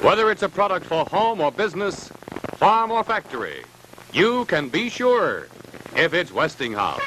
Whether it's a product for home or business, farm or factory, you can be sure if it's Westinghouse.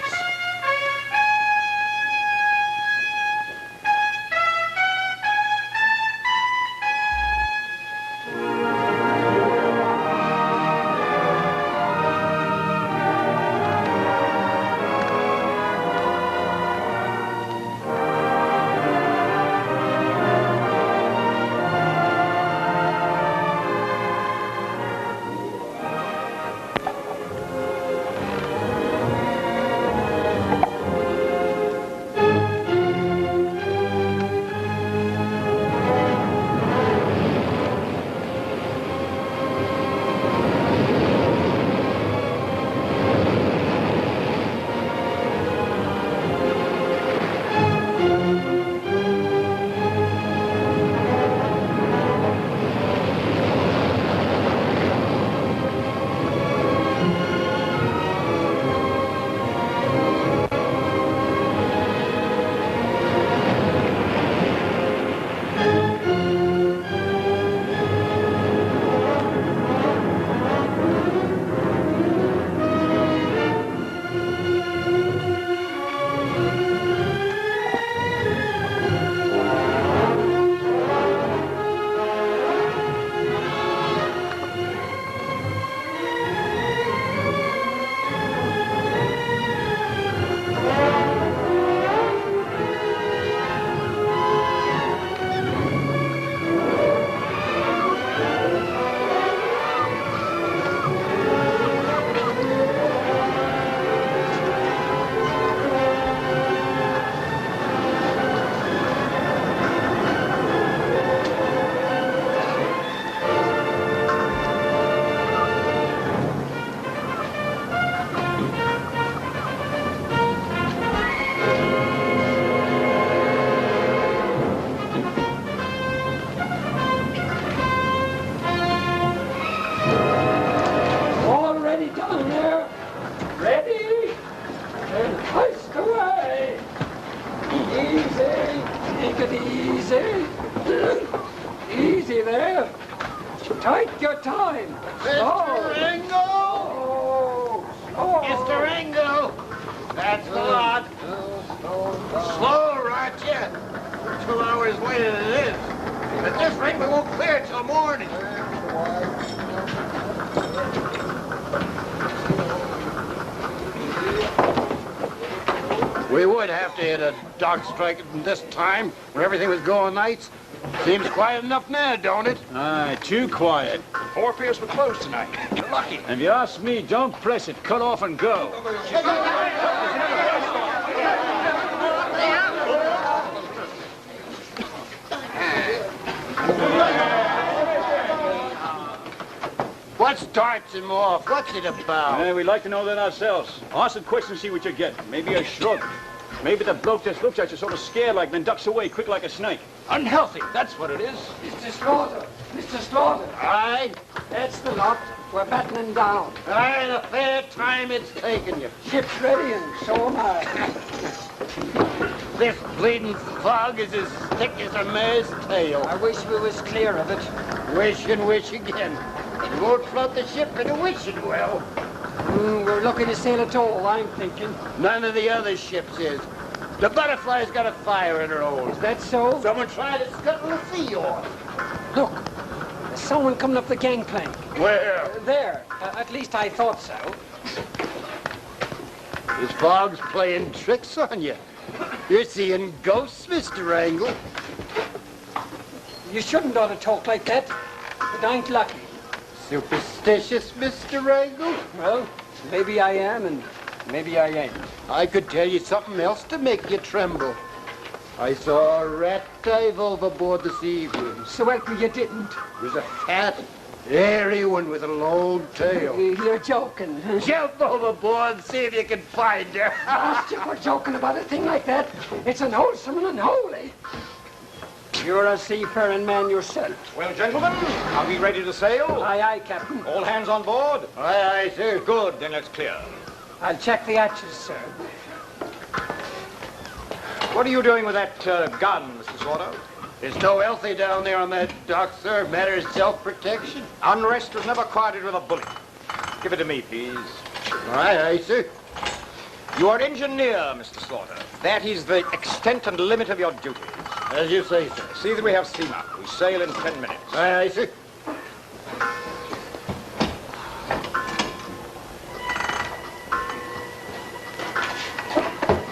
We would have to hit a dog strike at this time, when everything was going nice. Seems quiet enough now, don't it? Aye, too quiet. Four piers were closed tonight. You're lucky. If you ask me, don't press it. Cut off and go. What starts him off? What's it about? We'd like to know that ourselves. Ask a question, see what you get. Maybe a shrug. Maybe the bloke just looks at you sort of scared like, then ducks away quick like a snake. Unhealthy, that's what it is. Mr. Slaughter! Mr. Slaughter! Aye? That's the lot. We're battening down. Aye, the fair time it's taken you. Ship's ready and so am I. This bleeding fog is as thick as a mare's tail. I wish we was clear of it. Wish and wish again. You won't float the ship in a wishing well. We're lucky to sail at all, I'm thinking. None of the other ships is. The Butterfly's got a fire in her hold. Is that so? Someone tried to scuttle the sea off. Look, there's someone coming up the gangplank. Where? There. At least I thought so. This fog's playing tricks on you. You're seeing ghosts, Mr. Angle. You shouldn't ought to talk like that, but I ain't lucky. Superstitious, Mr. Angle? Well, maybe I am and maybe I ain't. I could tell you something else to make you tremble. I saw a rat dive overboard this evening. So help me you didn't. It was a fat, hairy one with a long tail. You're joking. Jump overboard and see if you can find her. Lost you for joking about a thing like that. It's unwholesome and unholy. You're a seafaring man yourself. Well, gentlemen, are we ready to sail? Aye, aye, Captain. All hands on board? Aye, aye, sir. Good, then let's clear. I'll check the hatches, sir. What are you doing with that gun, Mr. Slaughter? There's no healthy down there on that dock, sir. Matter of self-protection. Unrest was never quieted with a bullet. Give it to me, please. Aye, sir. You are engineer, Mr. Slaughter. That is the extent and limit of your duties. As you say, sir. See that we have steam up. We sail in 10 minutes. Aye, sir.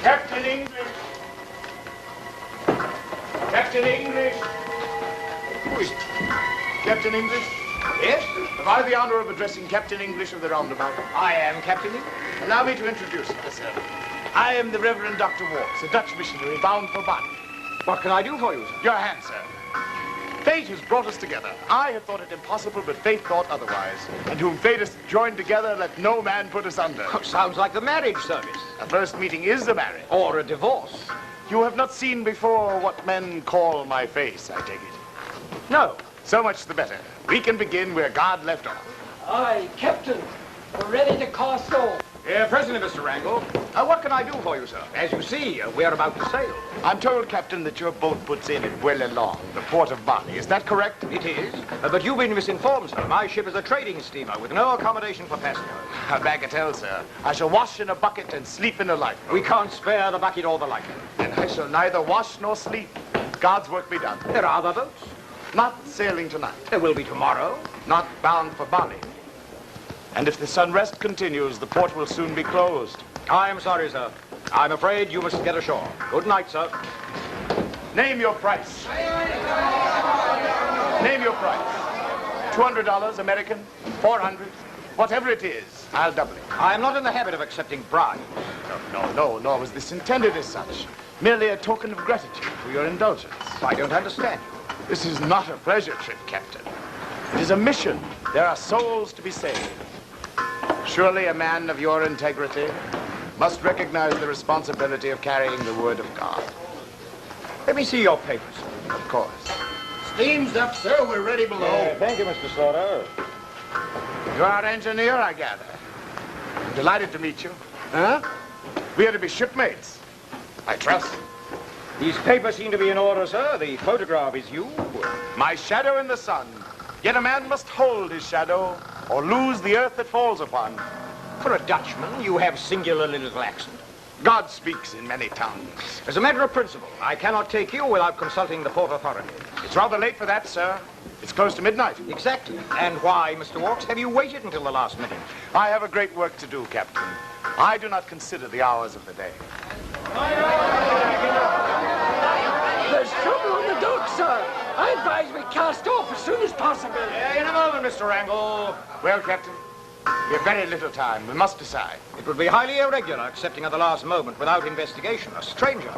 Captain English. Captain English. Who is it? Captain English? Yes? Have I the honor of addressing Captain English of the Roundabout? I am Captain English. Allow me to introduce myself. I am the Reverend Dr. Walks, a Dutch missionary bound for Bali. What can I do for you, sir? Your hand, sir. Fate has brought us together. I had thought it impossible, but fate thought otherwise. And whom fate has joined together, let no man put us under. Oh, sounds like the marriage service. A first meeting is a marriage. Or a divorce. You have not seen before what men call my face, I take it. No. So much the better. We can begin where God left off. Aye, Captain. We're ready to cast off. Presently, Mr. Wrangle. What can I do for you, sir? As you see, we're about to sail. I'm told, Captain, that your boat puts in at Welelong, the port of Bali. Is that correct? It is. But you've been misinformed, sir. My ship is a trading steamer with no accommodation for passengers. A bagatelle, sir. I shall wash in a bucket and sleep in a life. We can't spare the bucket or the light. And I shall neither wash nor sleep. God's work be done. There are other boats. Not sailing tonight. There will be tomorrow. Not bound for Bali. And if this unrest continues, the port will soon be closed. I am sorry, sir. I'm afraid you must get ashore. Good night, sir. Name your price. Name your price. $200 American, 400, whatever it is, I'll double it. I am not in the habit of accepting bribes. No, nor was this intended as such. Merely a token of gratitude for your indulgence. I don't understand you. This is not a pleasure trip, Captain. It is a mission. There are souls to be saved. Surely a man of your integrity must recognize the responsibility of carrying the word of God. Let me see your papers. Of course. Steam's up, sir. We're ready below. Thank you, Mr. Slaughter. You are engineer, I gather. I'm delighted to meet you. Huh? We are to be shipmates. I trust. These papers seem to be in order, sir. The photograph is you. My shadow in the sun. Yet a man must hold his shadow or lose the earth that falls upon. For a Dutchman, you have singularly little accent. God speaks in many tongues. As a matter of principle, I cannot take you without consulting the port authority. It's rather late for that, sir. It's close to midnight. Exactly. And why, Mr. Walks, have you waited until the last minute? I have a great work to do, Captain. I do not consider the hours of the day. There's trouble on the dock, sir. I advise we cast off as soon as possible. In a moment, Mr. Wrangle. Well, Captain, we have very little time. We must decide. It would be highly irregular accepting at the last moment without investigation. A stranger.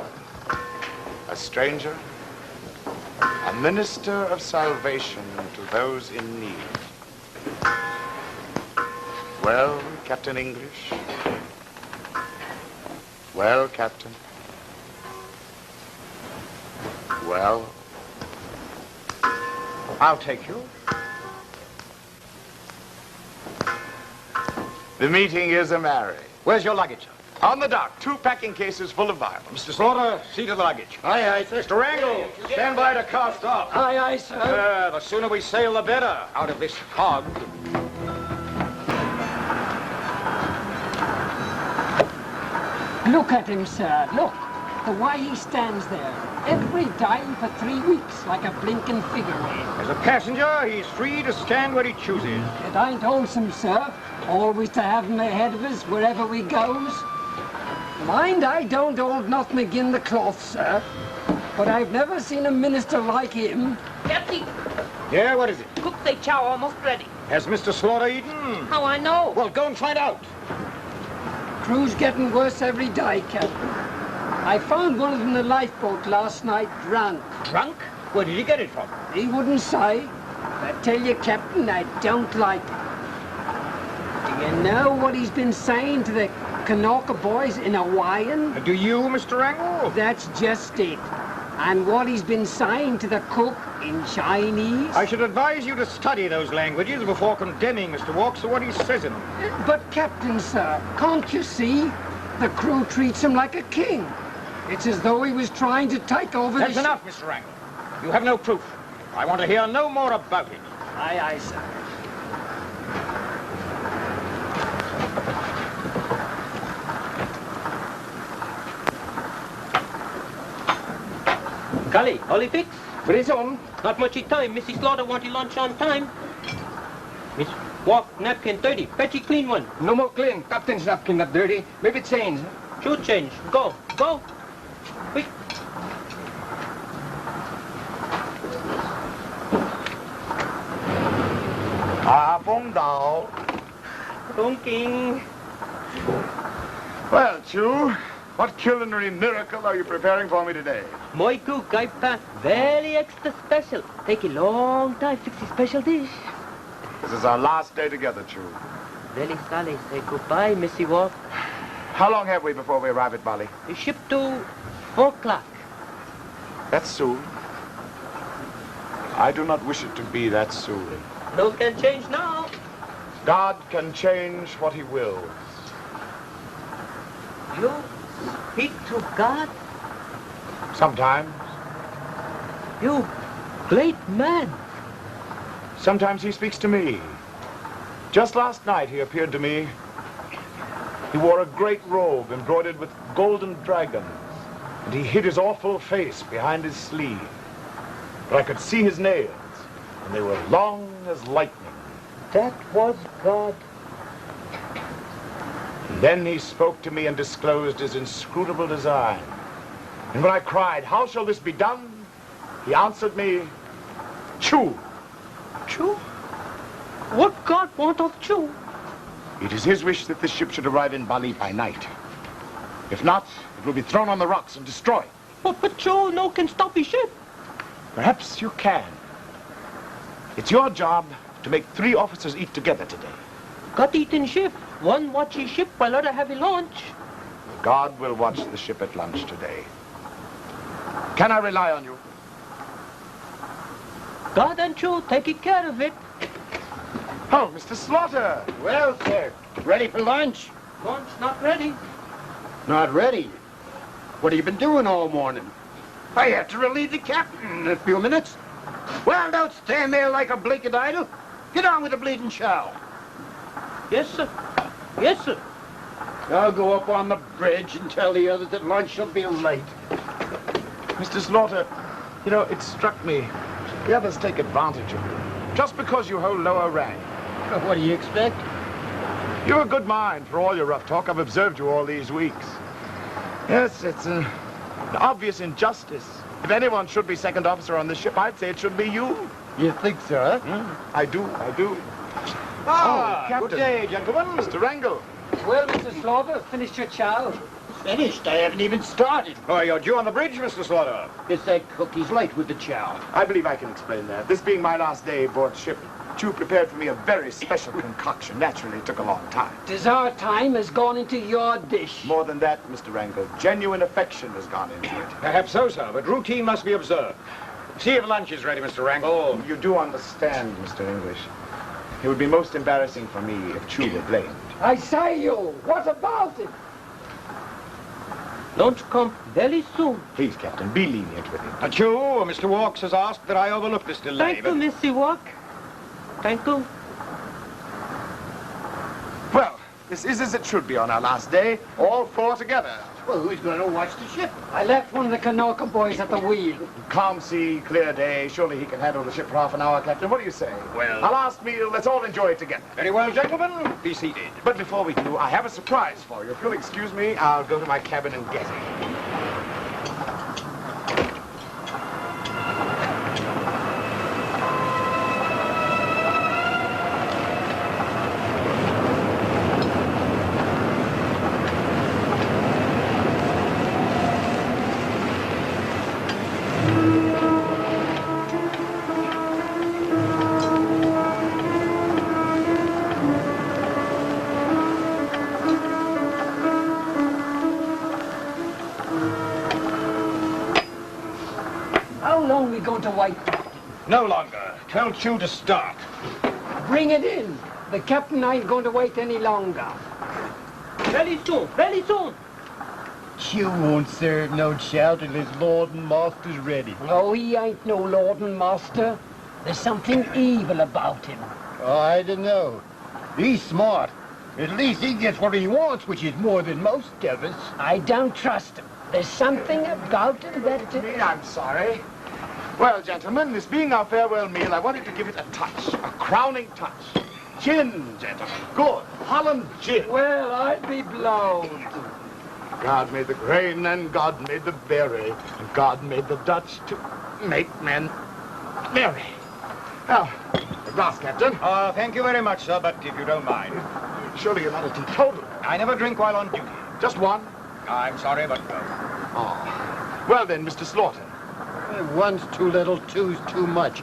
A stranger, a minister of salvation to those in need. Well, Captain English. Well, Captain. Well, I'll take you. the meeting is a marriage. Where's your luggage, sir? On the dock, 2 packing cases full of Bibles. Mr. Slaughter, see to the luggage. Aye, sir. Mr. Wrangle, stand by to cast off. Aye, sir. The sooner we sail, the better out of this fog. Look at him, sir. Look. The way he stands there. Every day for 3 weeks, like a blinking figurehead. As a passenger, he's free to stand where he chooses. It ain't wholesome, sir. Always to have him ahead of us wherever we goes. Mind, I don't hold nothing agin the cloth, sir. But I've never seen a minister like him. Captain, Yeah, what is it? cook the chow almost ready. Has Mr. Slaughter eaten? How I know? Well, go and find out. Crew's getting worse every day, Captain. I found one of them in the lifeboat last night, drunk. Drunk? Where did he get it from? He wouldn't say. I tell you, Captain, I don't like it. Do you know what he's been saying to the Kanaka boys in Hawaiian? Do you, Mr. Wrangle? That's just it. And what he's been saying to the cook in Chinese. I should advise you to study those languages before condemning Mr. Walks for what he says in them. But, Captain, sir, can't you see? The crew treats him like a king. It's as though he was trying to take over That's the enough, Mr. Wrangle. You have no proof. I want to hear no more about it. Aye, aye, sir. Cully, Holly fix? Pretty soon. Not much time. Mrs. Slaughter want to lunch on time. Miss Walk, napkin dirty. Fetchy clean one. No more clean. Captain's napkin not dirty. Maybe change. Should change. Go, go. Quick. Vidal. Donking. Well, Chu, what culinary miracle are you preparing for me today? My cook, I pass. Very extra special. Take a long time fix a special dish. This is our last day together, Chu. Very sorry. Say goodbye, Missy Walk. How long have we before we arrive at Bali? The ship to 4 o'clock. That's soon. I do not wish it to be that soon. Those can change now. God can change what he wills. You speak to God? Sometimes. You great man. Sometimes he speaks to me. Just last night he appeared to me. He wore a great robe embroidered with golden dragons, and he hid his awful face behind his sleeve. But I could see his nails, and they were long as lightning. That was God. And then he spoke to me and disclosed his inscrutable design. And when I cried, "How shall this be done?" he answered me, "Chu." Chu? What God want of Chu? It is his wish that this ship should arrive in Bali by night. If not, it will be thrown on the rocks and destroyed. But Chu no can stop his ship. Perhaps you can. It's your job to make 3 officers eat together today. God eat in ship. One watch his ship while other have a lunch. God will watch the ship at lunch today. Can I rely on you? God and Chu taking care of it. Oh, Mr. Slaughter. Well, sir, ready for lunch? Lunch not ready. Not ready. What have you been doing all morning? I have to relieve the captain in a few minutes. Well, don't stand there like a blinking idol. Get on with the bleeding chow. Yes, sir. Yes, sir. I'll go up on the bridge and tell the others that lunch will be late. Mr. Slaughter, you know, it struck me. The others take advantage of you. Just because you hold lower rank. What do you expect? You're a good mind for all your rough talk. I've observed you all these weeks. Yes, it's an obvious injustice. If anyone should be second officer on this ship, I'd say it should be you. You think so, huh? I do. Ah, Captain. good day, gentlemen. Mr. Wrangle. Well, Mr. Slaughter, finished your chow? Finished? I haven't even started. Oh, you're due on the bridge, Mr. Slaughter. It's that cookie's late with the chow. I believe I can explain that. This being my last day aboard ship, Chu prepared for me a very special concoction. Naturally, it took a long time. 'Tis our time has gone into your dish. More than that, Mr. Wrangle, genuine affection has gone into it. Perhaps so, sir, but routine must be observed. See if lunch is ready, Mr. Wrangle. You do understand, Mr. English. It would be most embarrassing for me if Chu were blamed. I say you, what about it? Lunch come very soon. Please, Captain, be lenient with him. Chu, Mr. Walks has asked that I overlook this delay. Thank you, Missy Walk. Thank you. Well, this is as it should be on our last day, all 4 together. Well, who's going to watch the ship? I left one of the Kanoka boys at the wheel. Calm sea, clear day. Surely he can handle the ship for half an hour, Captain. What do you say? Well- Our last meal, let's all enjoy it together. Very well, gentlemen. Be seated. But before we do, I have a surprise for you. If you'll excuse me, I'll go to my cabin and get it. How long we going to wait? No longer. Tell Chu to start. Bring it in. The captain ain't going to wait any longer. Very soon, very soon. You won't serve no chow till his lord and master's ready. Oh, he ain't no lord and master. There's something evil about him. Oh, I don't know. He's smart. At least he gets what he wants, which is more than most of us. I don't trust him. There's something about him that... I'm sorry. Well, gentlemen, this being our farewell meal, I wanted to give it a touch, a crowning touch. Gin, gentlemen. Good. Holland gin. Well, I'd be blown. God made the grain, and God made the berry, and God made the Dutch to make men merry. Now, a glass, Captain. Thank you very much, sir, but if you don't mind. Surely you're not a teetotaler. I never drink while on duty. Just one? I'm sorry, but no. Oh. Well then, Mr. Slaughter. One's too little, two's too much.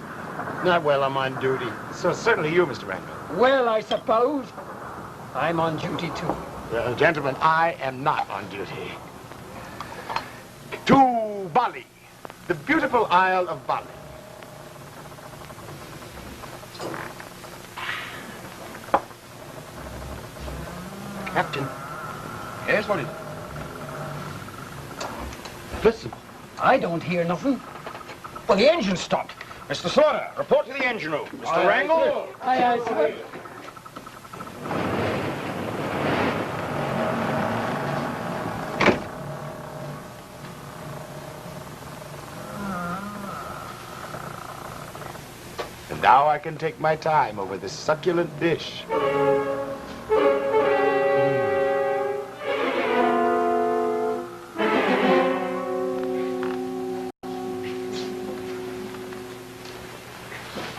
Not while I'm on duty. So certainly you, Mr. Wrangle. Well, I suppose. I'm on duty, too. Well, gentlemen, I am not on duty. To Bali, the beautiful Isle of Bali. Captain, Yes, what is it? listen. I don't hear nothing. Well, the engine stopped. Mr. Slaughter, report to the engine room. Mr. Wrangle? Aye, sir. And now I can take my time over this succulent dish.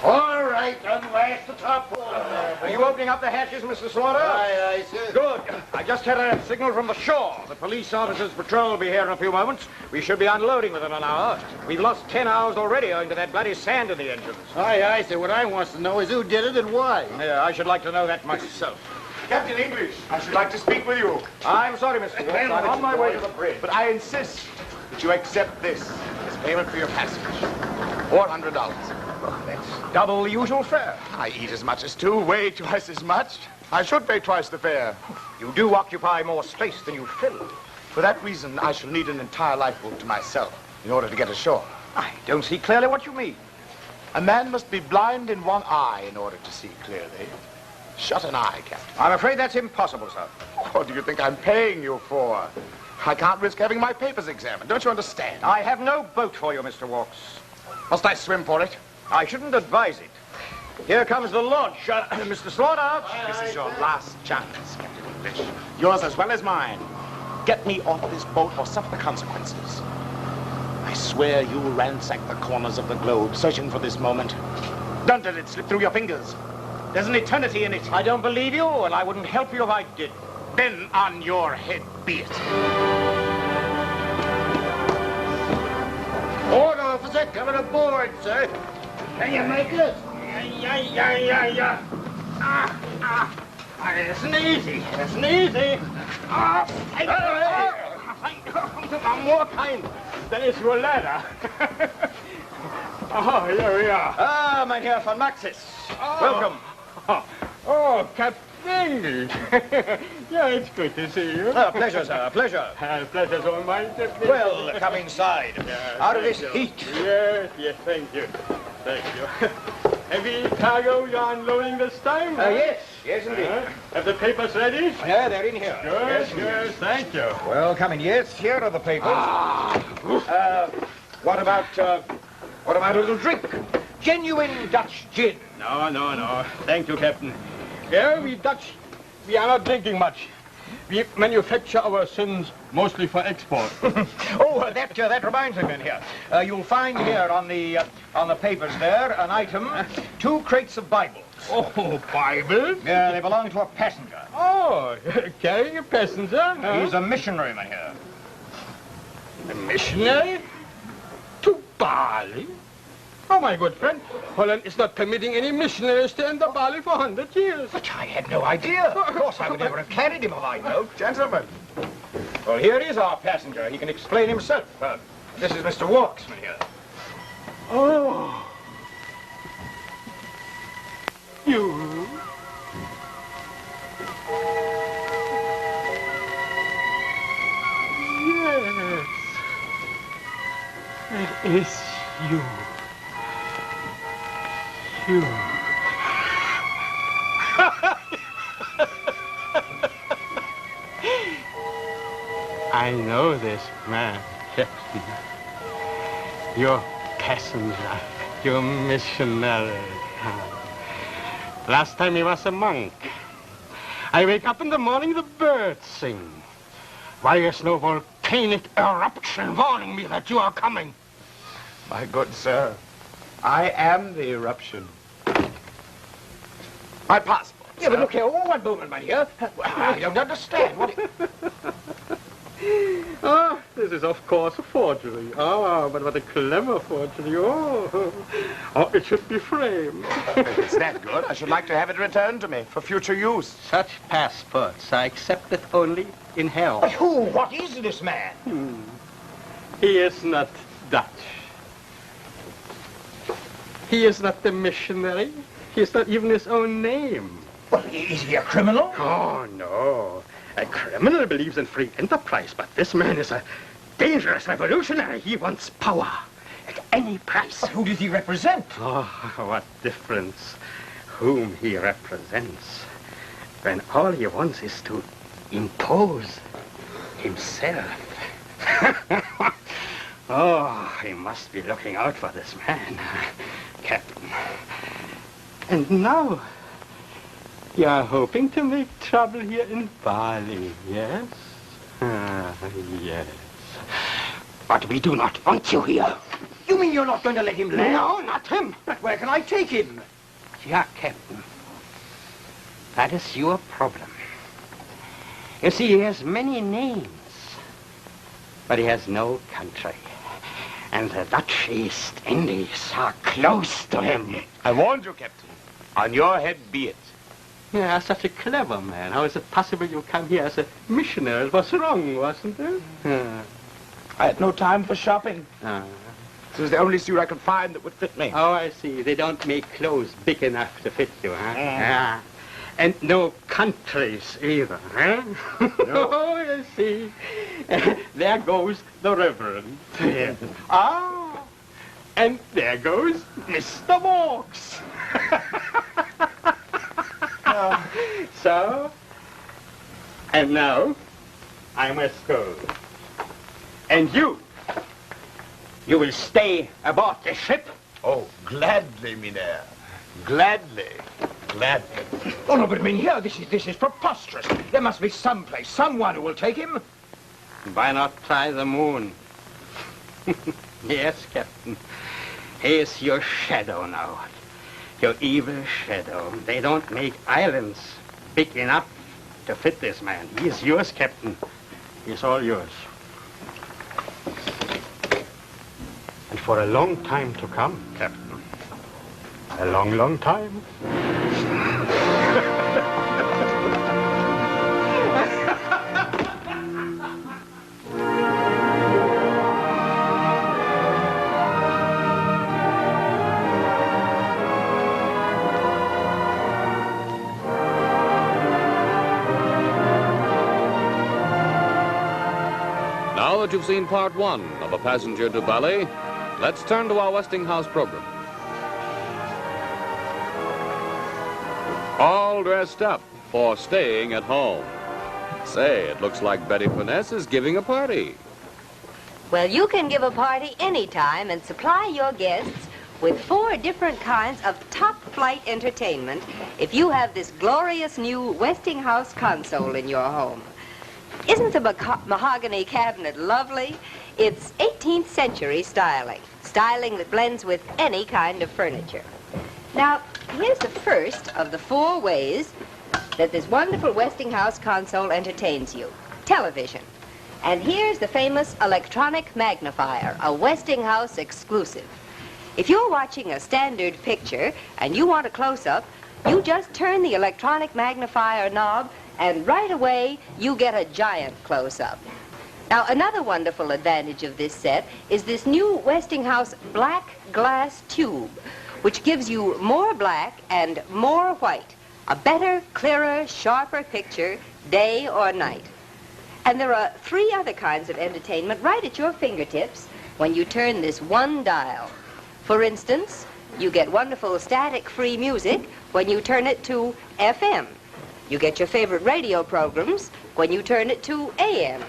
All right, unlash the top hole. Are you opening up the hatches, Mr. Slaughter? Aye, sir. Good. I just had a signal from the shore. The police officers' patrol will be here in a few moments. We should be unloading within an hour. We've lost 10 hours already owing to that bloody sand in the engines. Aye, sir. What I wants to know is who did it and why. Yeah, I should like to know that myself. Captain English, I should like to speak with you. I'm sorry, Mr. Walsh. I'm on my way to the bridge. But I insist that you accept this as payment for your passage. $400. That's double the usual fare. I eat as much as two, weigh twice as much. I should pay twice the fare. You do occupy more space than you fill. For that reason, I shall need an entire lifeboat to myself in order to get ashore. I don't see clearly what you mean. A man must be blind in one eye in order to see clearly. Shut an eye, Captain. I'm afraid that's impossible, sir. What do you think I'm paying you for? I can't risk having my papers examined. Don't you understand? I have no boat for you, Mr. Walks. Must I swim for it? I shouldn't advise it. Here comes the launch. Mr. Slaughter. This is your last chance, Captain English. Yours as well as mine. Get me off this boat or suffer the consequences. I swear you'll ransack the corners of the globe, searching for this moment. Don't let it slip through your fingers. There's an eternity in it. I don't believe you, and I wouldn't help you if I did. Then on your head be it. Order, officer, coming aboard, sir. Can you make it? Yeah. Isn't easy. Isn't easy. More kind. Then it's your ladder. Oh, here we are. Ah, mein Herr von Maxis. Welcome. Oh, Captain English. Yeah, it's good to see you. Pleasure, sir. Pleasure. Pleasure's all mine, Captain. Well, come inside. Out of this heat. Yes, thank you. Thank you. Heavy cargo you're unloading this time? Yes, indeed. Have the papers ready? Yeah, they're in here. Good, thank you. Well, come in. Yes, here are the papers. What about a little drink? Genuine Dutch gin. No. Thank you, Captain. Yeah, we Dutch, we are not drinking much. We manufacture our sins mostly for export. That reminds me, men here. You'll find here on the papers there an item, 2 crates of Bibles. Oh, Bibles? Yeah, they belong to a passenger. Oh, carrying a passenger? Huh? He's a missionary, man here. A missionary? To Bali? Oh, my good friend, Holland is not permitting any missionaries to enter Bali for 100 years. But I had no idea. Of course, I would never have carried him if I'd known. Gentlemen. Well, here is our passenger. He can explain himself. This is Mr. Walks, man here. Oh. You? You. I know this man, Captain. Your passenger, your missionary. Last time he was a monk. I wake up in the morning, the birds sing. Why is no volcanic eruption warning me that you are coming? My good sir, I am the eruption. My passport. Yeah, but look here, one moment, my dear. I don't understand. What... Ah, this is of course a forgery. Ah, but what a clever forgery. Oh, it should be framed. If it's that good, I should like to have it returned to me for future use. Such passports are accepted only in hell. But who? What is this man? He is not Dutch. He is not the missionary. He is not even his own name. Well, is he a criminal? Oh, no. A criminal believes in free enterprise, but this man is a dangerous revolutionary. He wants power at any price. But who does he represent? Oh, what difference whom he represents when all he wants is to impose himself. Oh, he must be looking out for this man, Captain. And now, you are hoping to make trouble here in Bali, yes? Yes. But we do not want you here. You mean you're not going to let him land? No, not him. But where can I take him? Yeah, Captain. That is your problem. You see, he has many names, but he has no country. And the Dutch East Indies are close to him. I warned you, Captain. On your head be it. Yeah, such a clever man. How is it possible you come here as a missionary? It was wrong, wasn't it? I had no time for shopping. This was the only suit I could find that would fit me. Oh, I see. They don't make clothes big enough to fit you, huh? Yeah. And no countries either, huh? No. Oh, I see. There goes the Reverend. Yeah. Ah, and there goes Mr. Walks. So, and now, I must go. And you will stay aboard the ship? Oh, gladly, Mynheer. Gladly. Gladly. Oh, no, but I mean, here, this is preposterous. There must be some place, someone who will take him. Why not try the moon? Yes, Captain. Here's your shadow now. Your evil shadow. They don't make islands big enough to fit this man. He is yours, Captain. He's all yours. And for a long time to come, Captain. A long, long time. Now that you've seen part one of A Passenger to Bali, let's turn to our Westinghouse program. All dressed up for staying at home. Say, it looks like Betty Finesse is giving a party. Well, you can give a party anytime and supply your guests with 4 different kinds of top-flight entertainment if you have this glorious new Westinghouse console in your home. Isn't the mahogany cabinet lovely? It's 18th century styling that blends with any kind of furniture. Now, here's the first of the 4 ways that this wonderful Westinghouse console entertains you. Television. And here's the famous electronic magnifier, a Westinghouse exclusive. If you're watching a standard picture and you want a close-up, you just turn the electronic magnifier knob and right away you get a giant close-up. Now, another wonderful advantage of this set is this new Westinghouse black glass tube, which gives you more black and more white. A better, clearer, sharper picture, day or night. And there are 3 other kinds of entertainment right at your fingertips when you turn this one dial. For instance, You get wonderful static-free music when you turn it to FM. You get your favorite radio programs when you turn it to AM.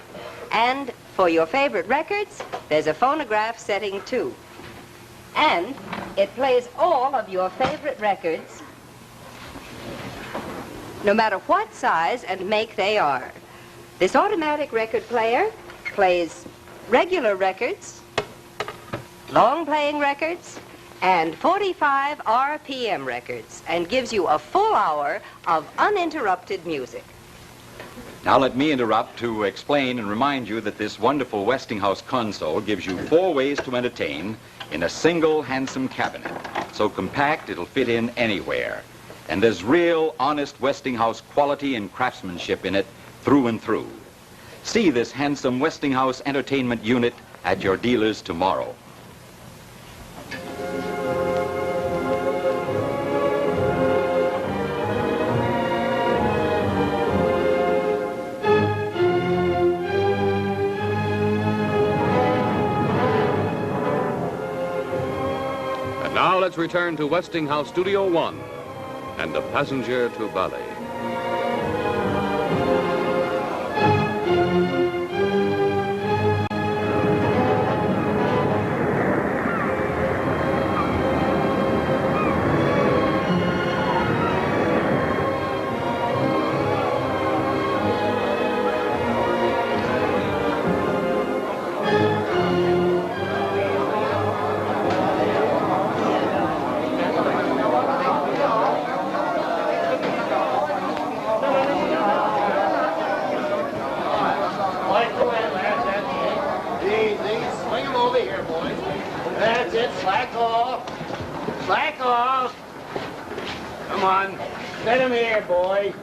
And for your favorite records, there's a phonograph setting too. And it plays all of your favorite records, no matter what size and make they are. This automatic record player plays regular records, long-playing records, and 45 RPM records, and gives you a full hour of uninterrupted music. Now let me interrupt to explain and remind you that this wonderful Westinghouse console gives you 4 ways to entertain in a single handsome cabinet. So compact it'll fit in anywhere. And there's real, honest Westinghouse quality and craftsmanship in it through and through. See this handsome Westinghouse entertainment unit at your dealers tomorrow. And now let's return to Westinghouse Studio One and a passenger to Bali.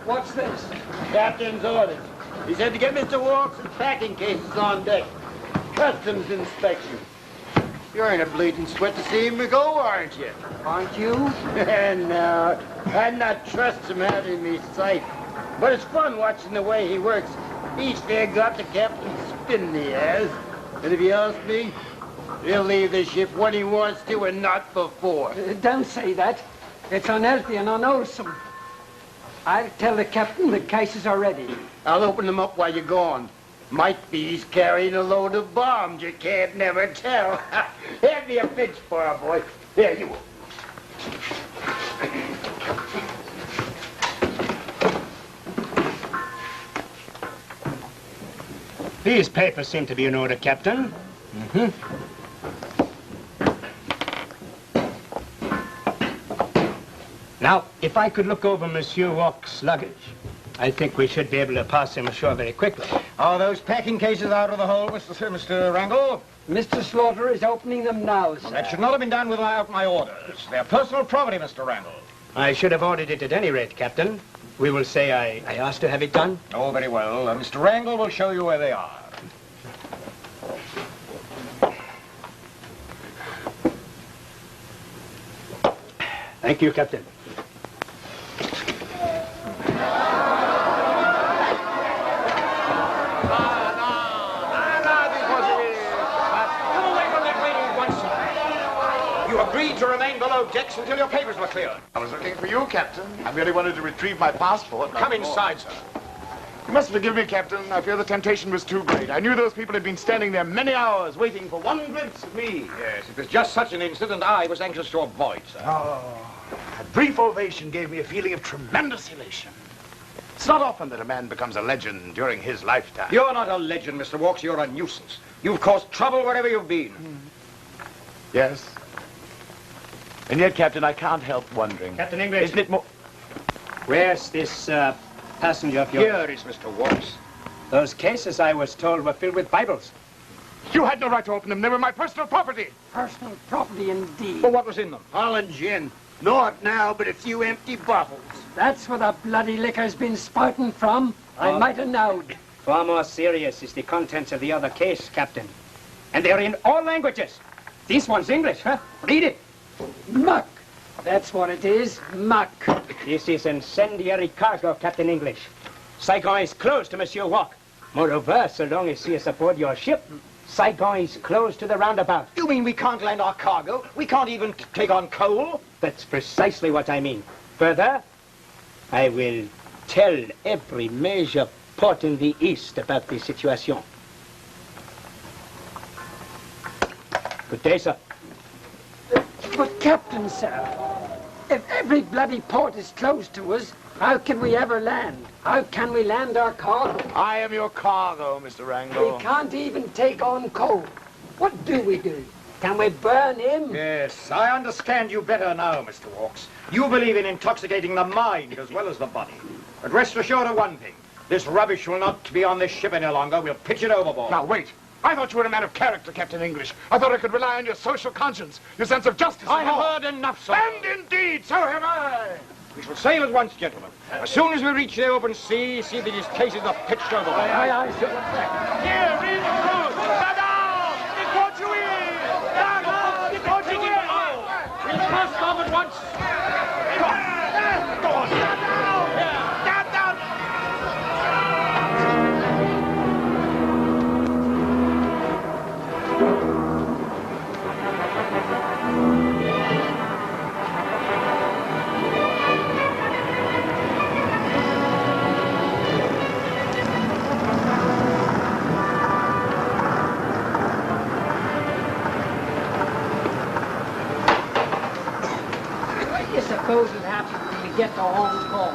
What's this? Captain's orders. He said to get Mr. Walks and packing cases on deck. Customs inspection. You're in a bleeding sweat to see him go, aren't you? Aren't you? No, I'd not trust him out in me sight. But it's fun watching the way he works. He's fair got the captain spinning, he has. And if you ask me, he'll leave the ship when he wants to and not before. Don't say that. It's unhealthy and unwholesome. I'll tell the captain the cases are ready. I'll open them up while you're gone. Might be he's carrying a load of bombs. You can't never tell. Hand me a pinch bar, boy. There, you. These papers seem to be in order, Captain. Now, if I could look over Monsieur Walk's luggage, I think we should be able to pass him ashore very quickly. Are those packing cases out of the hold, Mr. Wrangle? Mr. Slaughter is opening them now, sir. That should not have been done without my orders. They're personal property, Mr. Wrangle. I should have ordered it at any rate, Captain. We will say I asked to have it done. Oh, very well. Mr. Wrangle will show you where they are. Thank you, Captain. You agreed to remain below decks until your papers were cleared. I was looking for you, Captain. I merely wanted to retrieve my passport. Come inside, sir. You must forgive me, Captain. I fear the temptation was too great. I knew those people had been standing there many hours waiting for one glimpse of me. Yes, it was just such an incident I was anxious to avoid, sir. A brief ovation gave me a feeling of tremendous elation. It's not often that a man becomes a legend during his lifetime. You're not a legend, Mr. Walks. You're a nuisance. You've caused trouble wherever you've been. Yes. And yet, Captain, I can't help wondering. Captain English. Isn't it more... Where's this passenger of yours? Here is Mr. Walks. Those cases, I was told, were filled with Bibles. You had no right to open them. They were my personal property. Personal property indeed. Well, what was in them? Holland gin. Naught now but a few empty bottles. That's where the bloody liquor's been spouting from. I might have known. Far more serious is the contents of the other case, Captain. And they're in all languages. This one's English, huh? Read it. Muck. That's what it is. Muck. This is incendiary cargo, Captain English. Saigon is closed to Monsieur Walk. Moreover, so long as he is aboard your ship, Saigon is close to the roundabout. You mean we can't land our cargo? We can't even take on coal? That's precisely what I mean. Further, I will tell every major port in the East about the situation. Good day, sir. But, Captain, sir, if every bloody port is closed to us, how can we ever land? How can we land our cargo? I am your cargo, Mr. Wrangle. We can't even take on coal. What do we do? Can we burn him? Yes, I understand you better now, Mr. Walks. You believe in intoxicating the mind as well as the body. But rest assured of one thing. This rubbish will not be on this ship any longer. We'll pitch it overboard. Now, wait. I thought you were a man of character, Captain English. I thought I could rely on your social conscience, your sense of justice. I have heard enough, sir. And indeed, so have I. We shall sail at once, gentlemen. As soon as we reach the open sea, see that his cases are pitched overboard. Aye, aye, sir. Here, read the truth. Vidal! We'll cast off at once. Go on. Down! Suppose it happens when we get to Hong Kong.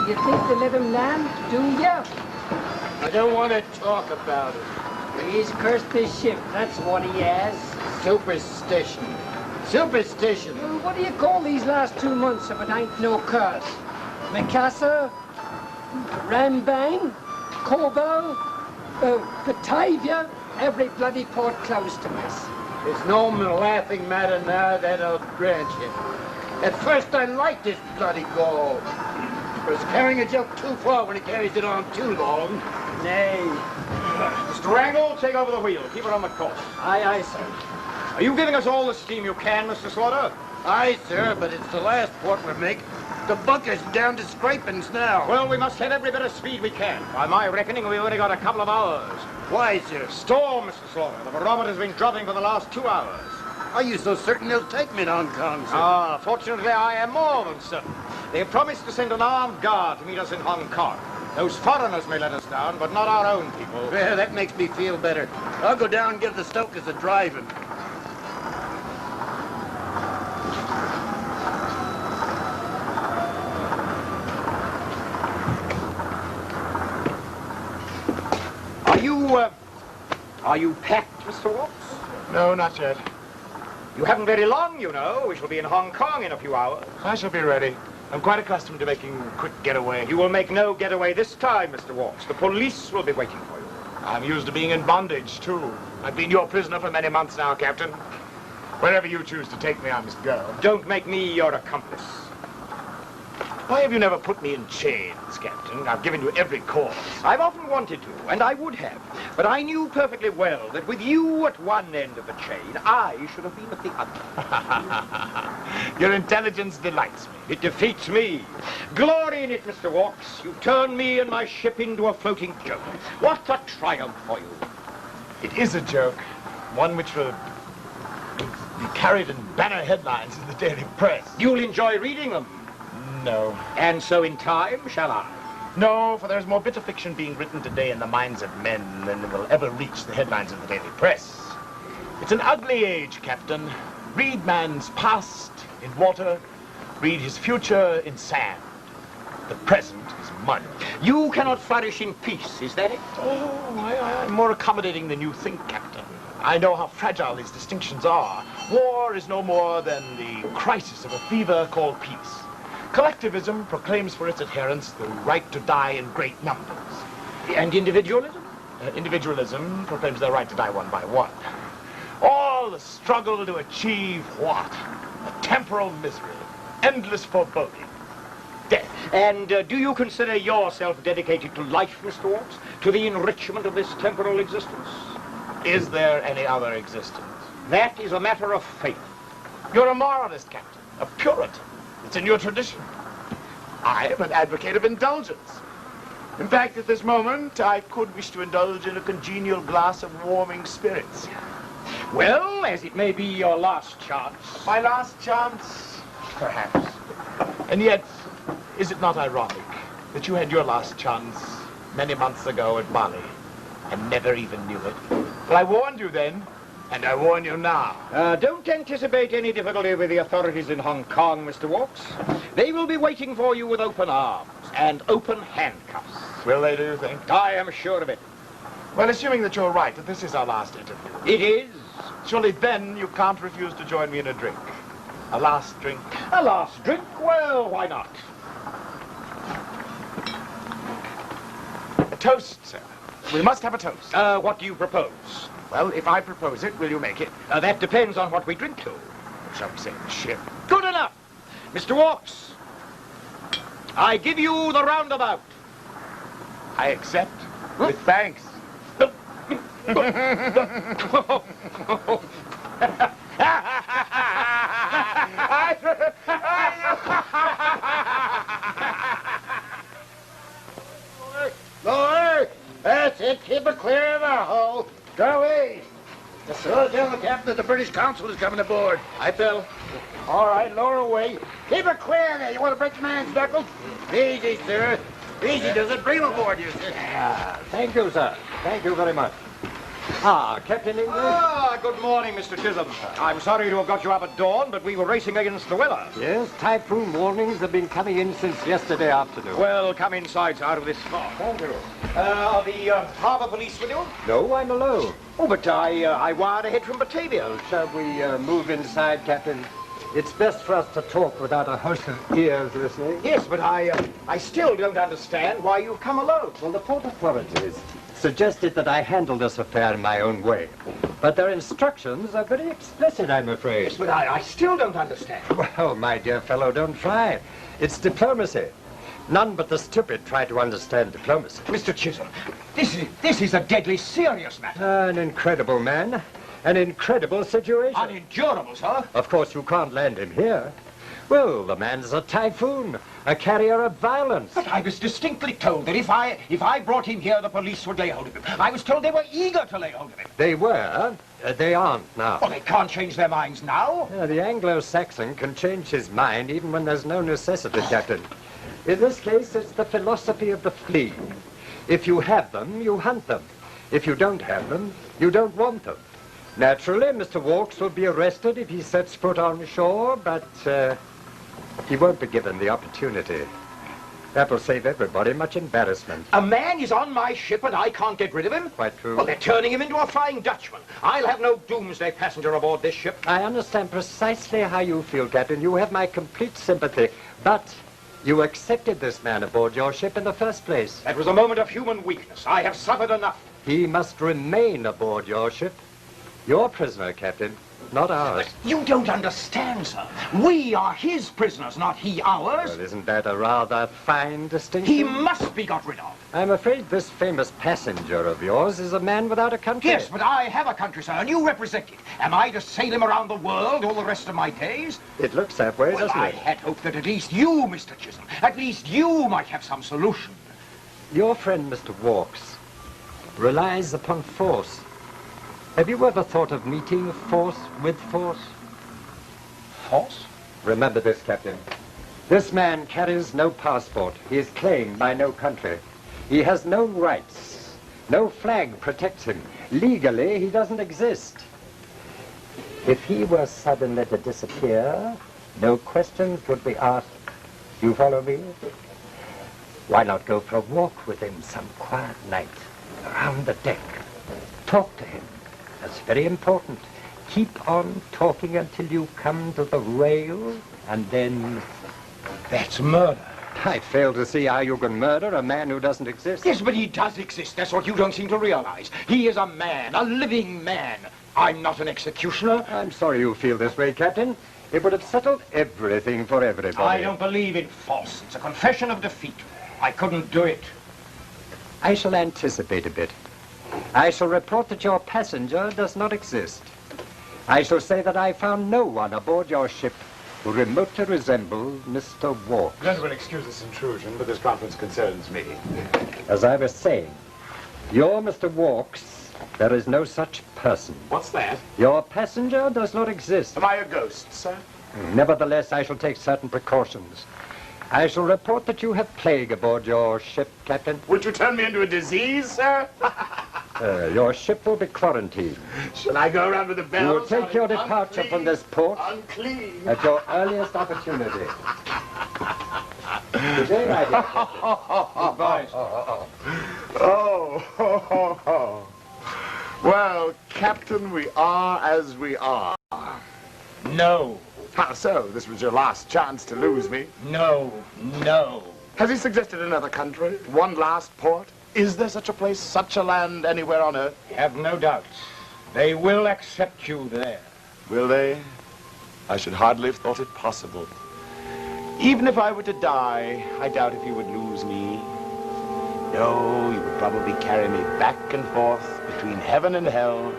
Do you think they let him land? Do ya? I don't want to talk about it. He's cursed this ship, that's what he has. Superstition. Superstition. Well, what do you call these last 2 months if it ain't no curse? Mikasa, Rambang, Kobo, Batavia, every bloody port close to us. It's no laughing matter now, that I'll grant you. At first I liked this bloody Gore. But it's carrying a joke too far when it carries it on too long. Nay. Mr. Wrangle, take over the wheel. Keep it on the course. Aye, aye, sir. Are you giving us all the steam you can, Mr. Slaughter? Aye, sir, but it's the last port we make. The bunker's down to scrapings now. Well, we must have every bit of speed we can. By my reckoning, we've only got a couple of hours. Why, sir? Storm, Mr. Slaughter. The barometer's been dropping for the last 2 hours. Are you so certain they'll take me to Hong Kong, sir? Ah, fortunately, I am more than certain. They have promised to send an armed guard to meet us in Hong Kong. Those foreigners may let us down, but not our own people. Well, that makes me feel better. I'll go down and give the stokers a driving. Are you packed, Mr. Walks? No, not yet. You haven't very long, you know. We shall be in Hong Kong in a few hours. I shall be ready. I'm quite accustomed to making a quick getaway. You will make no getaway this time, Mr. Walks. The police will be waiting for you. I'm used to being in bondage, too. I've been your prisoner for many months now, Captain. Wherever you choose to take me, I must go. Don't make me your accomplice. Why have you never put me in chains, Captain? I've given you every cause. I've often wanted to, and I would have. But I knew perfectly well that with you at one end of the chain, I should have been at the other. Your intelligence delights me. It defeats me. Glory in it, Mr. Walks. You turned me and my ship into a floating joke. What a triumph for you. It is a joke. One which will be carried in banner headlines in the daily press. You'll enjoy reading them. No. And so in time, shall I? No, for there's more bitter fiction being written today in the minds of men than will ever reach the headlines of the daily press. It's an ugly age, Captain. Read man's past in water, read his future in sand. The present is mud. You cannot flourish in peace, is that it? Oh, I'm more accommodating than you think, Captain. I know how fragile these distinctions are. War is no more than the crisis of a fever called peace. Collectivism proclaims for its adherents the right to die in great numbers. And individualism? Individualism proclaims their right to die one by one. All the struggle to achieve what? A temporal misery, endless foreboding, death. And do you consider yourself dedicated to life, Mr. Walks? To the enrichment of this temporal existence? Is there any other existence? That is a matter of faith. You're a moralist, Captain, a Puritan. It's in your tradition. I am an advocate of indulgence. In fact, at this moment, I could wish to indulge in a congenial glass of warming spirits. Well, as it may be your last chance. My last chance, perhaps. And yet, is it not ironic that you had your last chance many months ago at Bali and never even knew it? But I warned you then, and I warn you now. Don't anticipate any difficulty with the authorities in Hong Kong, Mr. Walks. They will be waiting for you with open arms and open handcuffs. Will they, do you think? I am sure of it. Well, assuming that you're right, that this is our last interview. It is. Surely then you can't refuse to join me in a drink. A last drink. A last drink? Well, why not? A toast, sir. We must have a toast. What do you propose? Well, if I propose it, will you make it? That depends on what we drink to. Shall we say the ship? Good enough. Mr. Walks, I give you the roundabout. I accept. With thanks. Lower! That's it. Keep it clear of the hull. Go away. The sir, tell the captain that the British consul is coming aboard. Aye, Bill. All right, lower away. Keep it clear there. You want to break the man's knuckles? Easy, sir. Easy does it. Bring him aboard, you sir. Thank you, sir. Thank you very much. Captain English? Good morning, Mr. Chisholm. I'm sorry to have got you up at dawn, but we were racing against the weather. Yes, typhoon warnings have been coming in since yesterday afternoon. Well, come inside, sir, out of this fog. Thank you. Are the harbour police with you? No, I'm alone. Oh, but I wired ahead from Batavia. Shall we move inside, Captain? It's best for us to talk without a host of ears listening. Yes, but I still don't understand why you've come alone. Well, the port authorities suggested that I handle this affair in my own way. But their instructions are very explicit, I'm afraid. Yes, but I still don't understand. Well, my dear fellow, don't try. It's diplomacy. None but the stupid try to understand diplomacy. Mr. Chisholm, this is a deadly serious matter. An incredible man. An incredible situation. Unendurable, sir. Of course, you can't land him here. Well, the man's a typhoon, a carrier of violence. But I was distinctly told that if I brought him here, the police would lay hold of him. I was told they were eager to lay hold of him. They were. They aren't now. Well, they can't change their minds now. Yeah, the Anglo-Saxon can change his mind even when there's no necessity, Captain. In this case, it's the philosophy of the flea. If you have them, you hunt them. If you don't have them, you don't want them. Naturally, Mr. Walks will be arrested if he sets foot on shore, but he won't be given the opportunity. That will save everybody much embarrassment. A man is on my ship and I can't get rid of him? Quite true. Well, they're turning him into a Flying Dutchman. I'll have no doomsday passenger aboard this ship. I understand precisely how you feel, Captain. You have my complete sympathy. But you accepted this man aboard your ship in the first place. That was a moment of human weakness. I have suffered enough. He must remain aboard your ship. Your prisoner, Captain, not ours. But you don't understand, sir. We are his prisoners, not he ours. Well, isn't that a rather fine distinction? He must be got rid of. I'm afraid this famous passenger of yours is a man without a country. Yes, but I have a country, sir, and you represent it. Am I to sail him around the world all the rest of my days? It looks that way, Well, doesn't I it? had hoped that at least you, Mr. Chisholm, at least you might have some solution. Your friend, Mr. Walks, relies upon force. Have you ever thought of meeting force with force? Force? Remember this, Captain. This man carries no passport. He is claimed by no country. He has no rights. No flag protects him. Legally, he doesn't exist. If he were suddenly to disappear, no questions would be asked. You follow me? Why not go for a walk with him some quiet night, around the deck? Talk to him. That's very important. Keep on talking until you come to the rail, and then... That's murder. I fail to see how you can murder a man who doesn't exist. Yes, but he does exist. That's what you don't seem to realize. He is a man, a living man. I'm not an executioner. I'm sorry you feel this way, Captain. It would have settled everything for everybody. I don't believe in force. It's a confession of defeat. I couldn't do it. I shall anticipate a bit. I shall report that your passenger does not exist. I shall say that I found no one aboard your ship who remotely resemble Mr. Walk. Gentlemen, excuse this intrusion, but this conference concerns me. As I was saying, you're Mr. Walks. There is no such person. What's that? Your passenger does not exist. Am I a ghost, sir? Nevertheless, I shall take certain precautions. I shall report that you have plague aboard your ship, Captain. Would you turn me into a disease, sir? Your ship will be quarantined. Shall I go around with the bells? You will take your departure from this port unclean. at your earliest opportunity. Good day, my dear. Goodbye. Oh. Well, Captain, we are as we are. No. How so? This was your last chance to lose me. No. Has he suggested another country? One last port? Is there such a place, such a land anywhere on Earth? Have no doubts. They will accept you there. Will they? I should hardly have thought it possible. Even if I were to die, I doubt if you would lose me. No, you would probably carry me back and forth between heaven and hell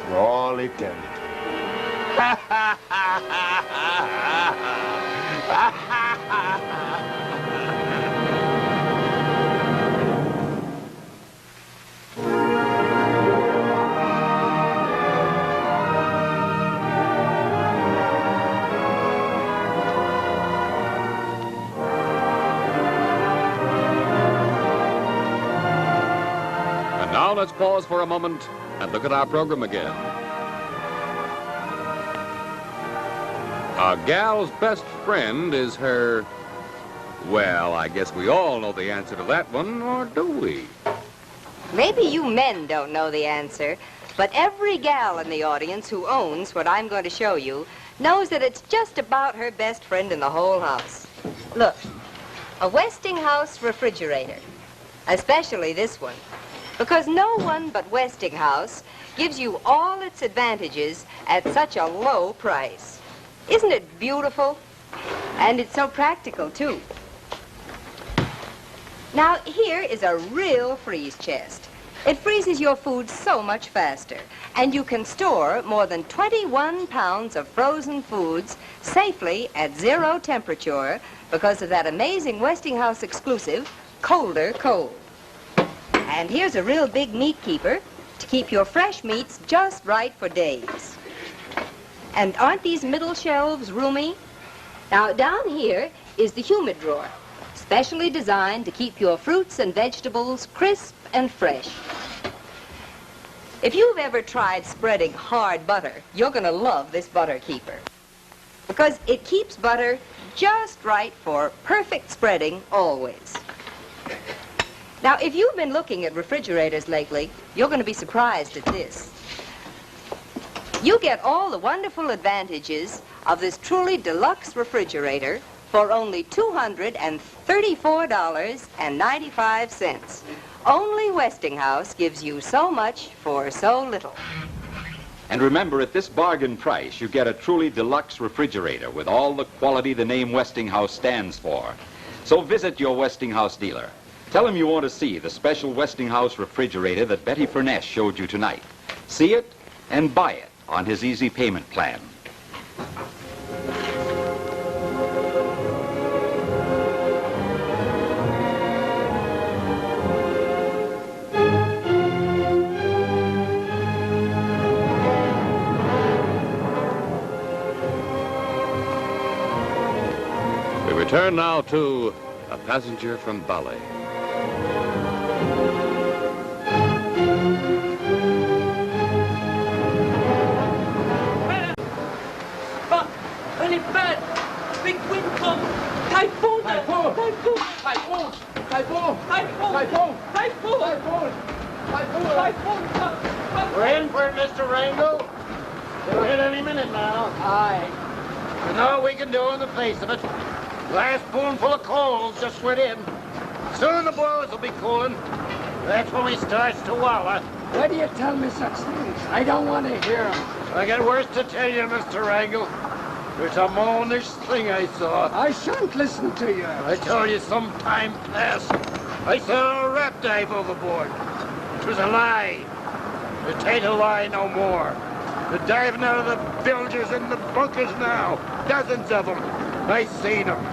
for all eternity. And now let's pause for a moment and look at our program again. A gal's best friend is her... Well, I guess we all know the answer to that one, or do we? Maybe you men don't know the answer, but every gal in the audience who owns what I'm going to show you knows that it's just about her best friend in the whole house. Look, a Westinghouse refrigerator, especially this one, because no one but Westinghouse gives you all its advantages at such a low price. Isn't it beautiful? And it's so practical, too. Now, here is a real freeze chest. It freezes your food so much faster, and you can store more than 21 pounds of frozen foods safely at 0 temperature because of that amazing Westinghouse exclusive, Colder Cold. And here's a real big meat keeper to keep your fresh meats just right for days. And aren't these middle shelves roomy? Now, down here is the humid drawer, specially designed to keep your fruits and vegetables crisp and fresh. If you've ever tried spreading hard butter, you're going to love this butter keeper, because it keeps butter just right for perfect spreading always. Now, if you've been looking at refrigerators lately, you're going to be surprised at this. You get all the wonderful advantages of this truly deluxe refrigerator for only $234.95. Only Westinghouse gives you so much for so little. And remember, at this bargain price, you get a truly deluxe refrigerator with all the quality the name Westinghouse stands for. So visit your Westinghouse dealer. Tell him you want to see the special Westinghouse refrigerator that Betty Furness showed you tonight. See it and buy it on his easy payment plan. We return now to A Passenger from Bali. Really bad. Big wind come. Typhoon. Typhoon. Typhoon. Typhoon! Typhoon. Typhoon! Typhoon. Typhoon! Typhoon. We're in for it, Mr. Wrangle. It'll hit any minute now. Aye. There's all we can do in the face of it. Last spoonful of coals just went in. Soon the boys will be cooling. That's when we starts to wallow. Why do you tell me such things? I don't want to hear them. I got worse to tell you, Mr. Wrangle. There's a moanish thing I saw. I shan't listen to you. I told you some time past. I saw a rat dive overboard. It was a lie. It ain't a lie no more. They're diving out of the bilges and the bunkers now. Dozens of them. I seen them.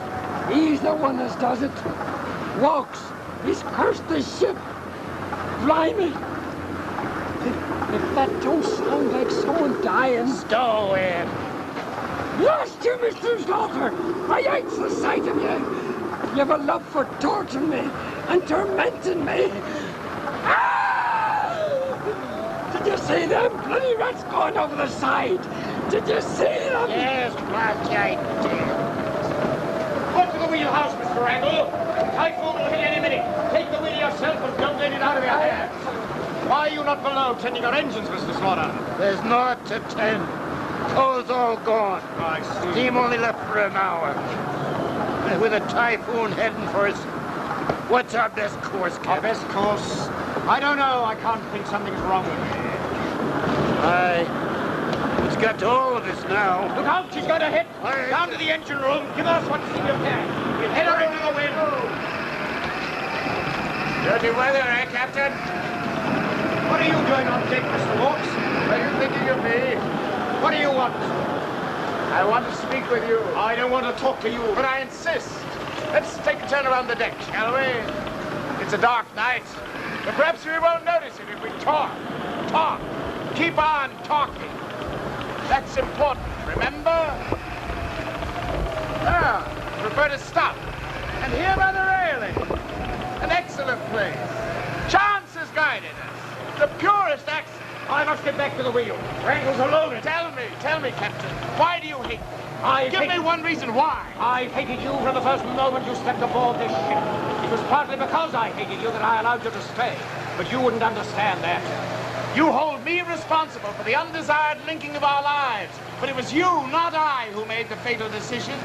He's the one that does it. Walks. He's cursed the ship. Blimey. If that don't sound like someone dying. Stow it. Blast you, Mr. Slaughter. I hate the sight of you. You have a love for torturing me and tormenting me. Ah! Did you see them bloody rats going over the side? Did you see them? Yes, Blotch, I did. Go to the wheelhouse, Mr. Randall. Typhoon will hit any minute. Take the wheel yourself and don't let it out of your hands. Why are you not below tending your engines, Mr. Slaughter? There's naught to tend. Coal's all gone. I see. Steam only left for an hour. And with a typhoon heading for us, what's our best course, Our Captain? best course? I don't know. I can't think something's wrong with me. Aye. It's got to all of us now. Look out, she's going to hit. Aye. Down to the engine room. Give us what steam you can. We'll head her into the wind. Dirty weather, eh, Captain? What are you doing on deck, Mr. Walks? Are you thinking of me? What do you want? I want to speak with you. I don't want to talk to you. But I insist. Let's take a turn around the deck, shall we? It's a dark night, but perhaps we won't notice it if we talk. Talk. Keep on talking. That's important, remember? Now, prefer to stop. And here by the railing. An excellent place. Chance has guided us. The purest accent. I must get back to the wheel. Randall's alone. Tell me, Captain, why do you hate me? Give me one reason why. I hated you from the first moment you stepped aboard this ship. It was partly because I hated you that I allowed you to stay. But you wouldn't understand that. You hold me responsible for the undesired linking of our lives. But it was you, not I, who made the fatal decision.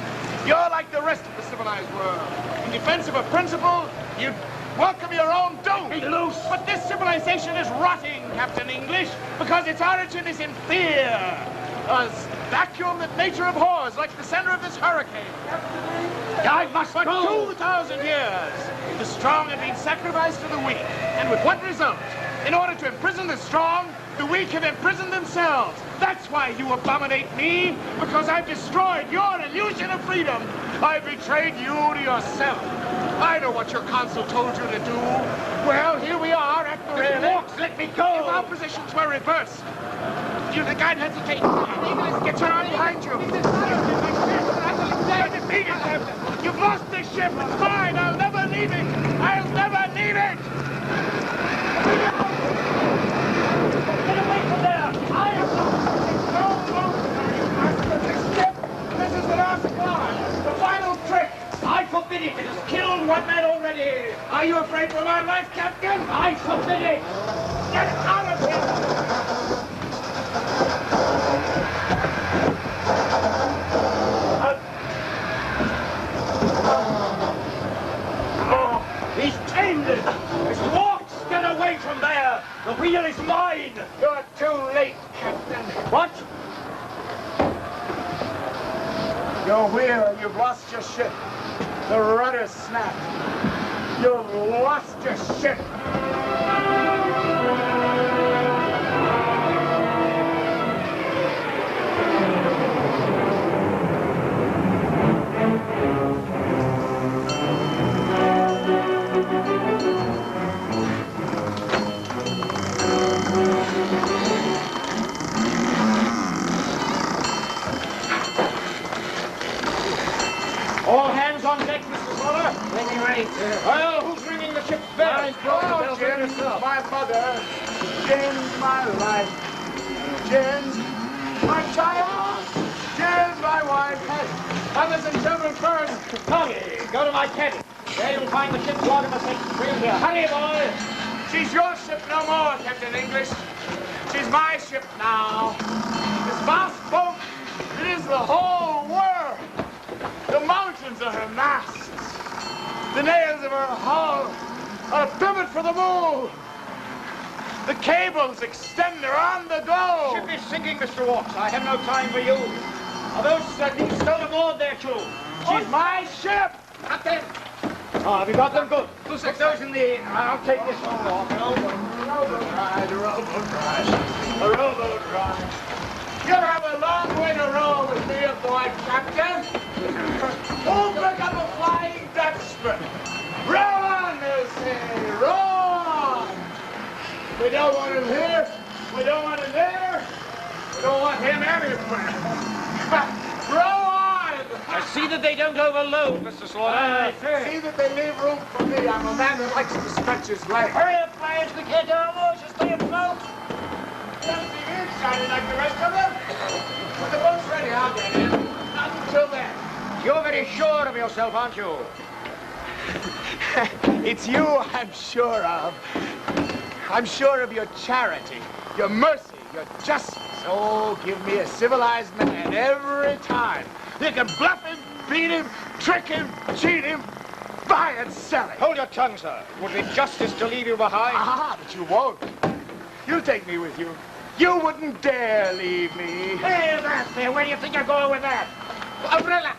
You're like the rest of the civilized world. In defense of a principle, you welcome your own doom. Be loose. But this civilization is rotting, Captain English, because its origin is in fear. A vacuum that nature abhors, like the center of this hurricane. I must For go. 2,000 years, the strong have been sacrificed to the weak. And with what result? In order to imprison the strong, the weak have imprisoned themselves. That's why you abominate me, because I've destroyed your illusion of freedom. I betrayed you to yourself. I know what your consul told you to do. Well, here we are at the railing. Walks, let me go. If our positions were reversed, do you think I'd hesitate? Get your arm behind you. You've lost this ship. It's mine. I'll never leave it. I'll never leave it. Get away from there. I am This ship. This is the last climb. The final trick. I forbid it. It has killed one man already. Are you afraid for my life, Captain? I forbid it. Get out of here. He's tamed it. Mr. Walks, get away from there. The wheel is mine. You're too late, Captain. What? Your wheel, you've lost your ship. The rudder snapped. You've lost your ship. All hands on deck, Mr. Slaughter. Ready. Well, who's ringing the ship's bell? Oh, Jim, my mother. Jim's my life. Jim's my child. Jim's my wife. Others and children first. Carney, go to my cabin. There you'll find the ship's log and the safety screen here. Hurry, boy. She's your ship no more, Captain English. She's my ship now. This vast boat, it is the whole world. The mountains are her masts. The nails of her hull are a pivot for the move. The cables extend around the globe. Ship is sinking, Mr. Walks. I have no time for you. Are those things stowed aboard there, too? She's my ship. Captain. Oh, have you got them? Good. Stick those in the... I'll take this one off. Rowboat ride, a rowboat ride, a rowboat ride. You'll have a long way to roll with me, boy, Captain. Who'll pick up a Flying Dutchman? Row on, they'll say. Row on. We don't want him here. We don't want him there. We don't want him anywhere. Row on. I see that they don't overload, Mr. Slaughter. See that they leave room for me. I'm a man that likes to stretch his legs. Hurry up, players. We can't do our moves. Just stay afloat. Doesn't seem inside like the rest of them. When the boat's ready, I'll get in. Not until then. You're very sure of yourself, aren't you? It's you I'm sure of. I'm sure of your charity, your mercy, your justice. Oh, give me a civilized man every time. You can bluff him, beat him, trick him, cheat him, buy and sell him. Hold your tongue, sir. It would be justice to leave you behind. Ah, but you won't. You'll take me with you. You wouldn't dare leave me. Hey, that there. Where do you think you're going with that? Umbrella.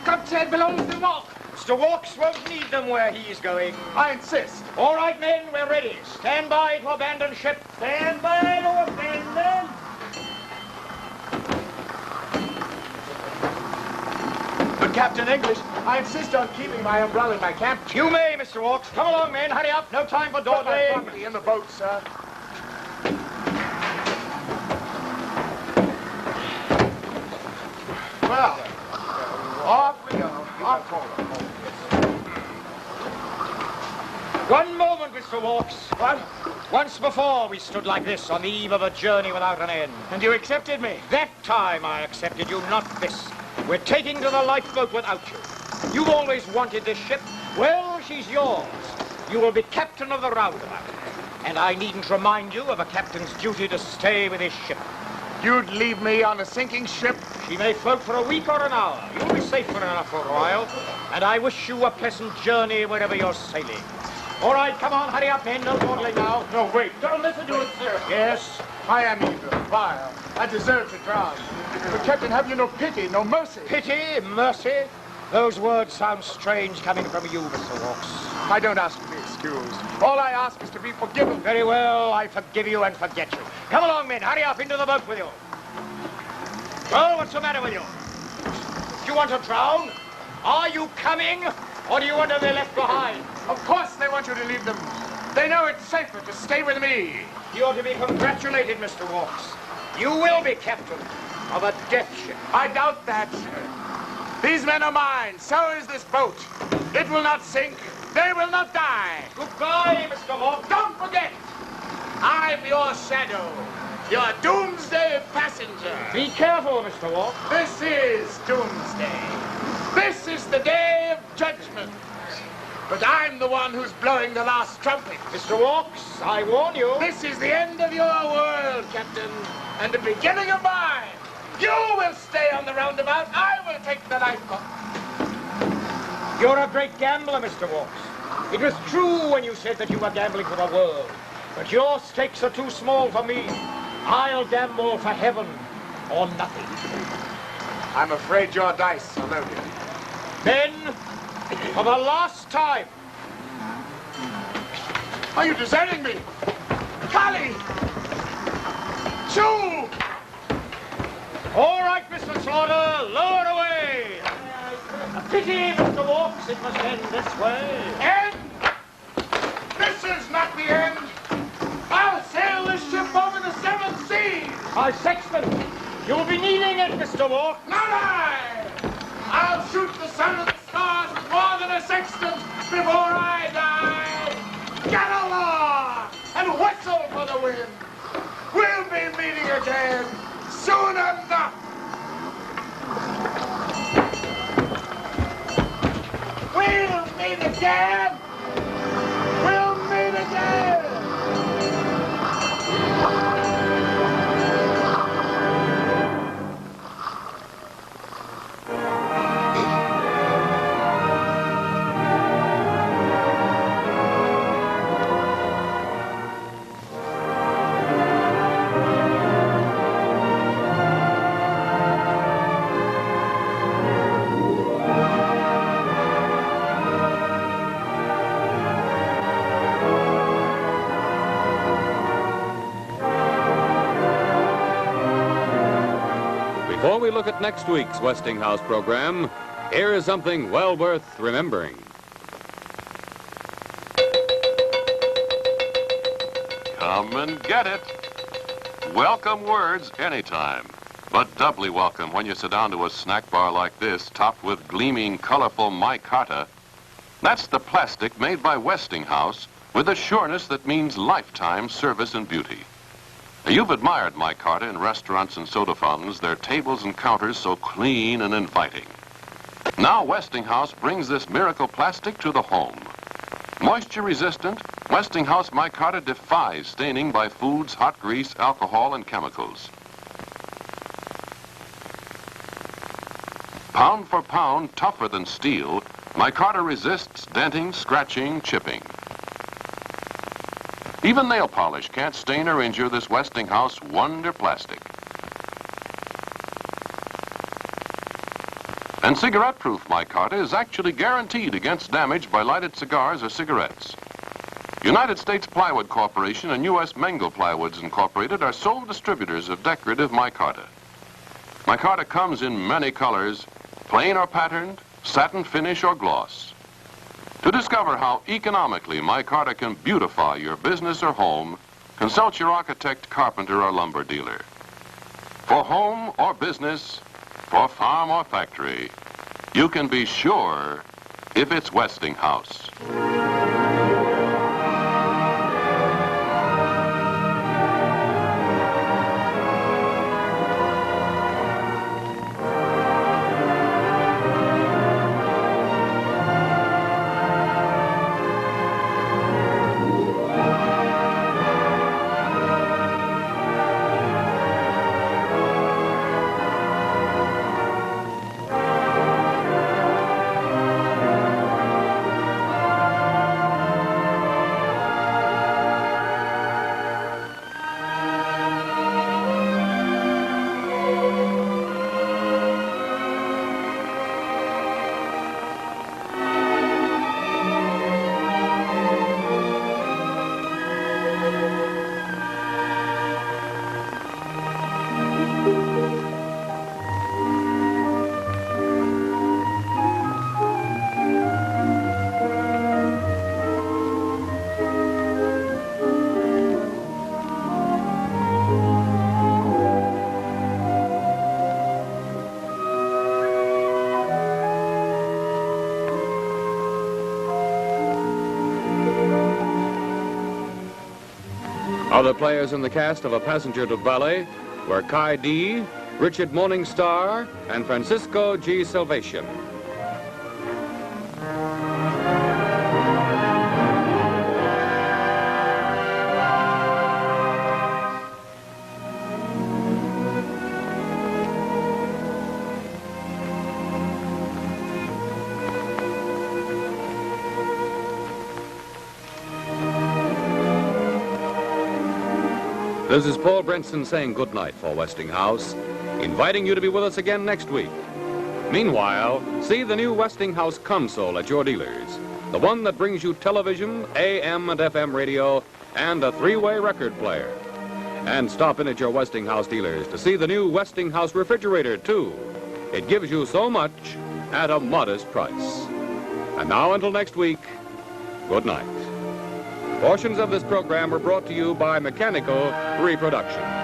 Cocktail belongs to Walk. Mr. Walks won't need them where he's going. I insist. All right, men, we're ready. Stand by to abandon ship. Stand by to abandon. But Captain English, I insist on keeping my umbrella in my camp. You may, Mr. Walks. Come along, men. Hurry up. No time for Put my dawdling. property in the boat, sir. Well, off we go. Off. One moment, Mr. Walks. What? Once before we stood like this on the eve of a journey without an end. And you accepted me? That time I accepted you, not this. We're taking to the lifeboat without you. You've always wanted this ship. Well, she's yours. You will be captain of the roundabout. And I needn't remind you of a captain's duty to stay with his ship. You'd leave me on a sinking ship? She may float for a week or an hour. You'll be safe enough for a while. And I wish you a pleasant journey wherever you're sailing. All right, come on, hurry up, men. No dawdling now. No, wait. Don't listen to it, sir. Yes? I am evil, vile. I deserve to drown. But, Captain, have you no pity, no mercy? Pity, mercy. Those words sound strange coming from you, Mr. Walks. I don't ask to be excused. All I ask is to be forgiven. Very well, I forgive you and forget you. Come along, men. Hurry up into the boat with you. Well, what's the matter with you? Do you want to drown? Are you coming? Or do you want to be left behind? Of course they want you to leave them. They know it's safer to stay with me. You ought to be congratulated, Mr. Walks. You will be captain of a death ship. I doubt that. These men are mine. So is this boat. It will not sink. They will not die. Goodbye, Mr. Walks. Don't forget, I'm your shadow, your doomsday passenger. Be careful, Mr. Walks. This is doomsday. This is the day of judgment. But I'm the one who's blowing the last trumpet. Mr. Walks, I warn you. This is the end of your world, Captain, and the beginning of mine. You will stay on the roundabout. I will take the lifeboat. You're a great gambler, Mr. Walks. It was true when you said that you were gambling for the world. But your stakes are too small for me. I'll gamble for heaven or nothing. I'm afraid your dice are loaded. Then, for the last time. Are you deserting me? Carney! Shoo! All right, Mr. Slaughter, lower away. A pity, Mr. Walks, it must end this way. End? This is not the end. I'll sail this ship over the seven seas. My sexton, you'll be needing it, Mr. Walks. Not I! I'll shoot the sun and the stars with more than a sextant before I die. Get along and whistle for the wind. We'll be meeting again soon enough. We'll meet again. We'll meet again. Before we look at next week's Westinghouse program, here is something well worth remembering. Come and get it. Welcome words anytime, but doubly welcome when you sit down to a snack bar like this, topped with gleaming, colorful micarta. That's the plastic made by Westinghouse with a sureness that means lifetime service and beauty. Now, you've admired micarta in restaurants and soda fountains, their tables and counters so clean and inviting. Now Westinghouse brings this miracle plastic to the home. Moisture resistant, Westinghouse micarta defies staining by foods, hot grease, alcohol, and chemicals. Pound for pound, tougher than steel, micarta resists denting, scratching, chipping. Even nail polish can't stain or injure this Westinghouse wonder plastic. And cigarette-proof micarta is actually guaranteed against damage by lighted cigars or cigarettes. United States Plywood Corporation and U.S. Mengo Plywoods Incorporated are sole distributors of decorative micarta. Micarta comes in many colors, plain or patterned, satin finish or gloss. To discover how economically micarta can beautify your business or home, consult your architect, carpenter, or lumber dealer. For home or business, for farm or factory, you can be sure if it's Westinghouse. Other players in the cast of A Passenger to Bali were Kai D., Richard Morningstar, and Francisco G. Salvation. This is Paul Brenson saying good night for Westinghouse, inviting you to be with us again next week. Meanwhile, see the new Westinghouse console at your dealers, the one that brings you television, AM and FM radio, and a three-way record player. And stop in at your Westinghouse dealers to see the new Westinghouse refrigerator, too. It gives you so much at a modest price. And now until next week, good night. Portions of this program were brought to you by Mechanical Reproduction.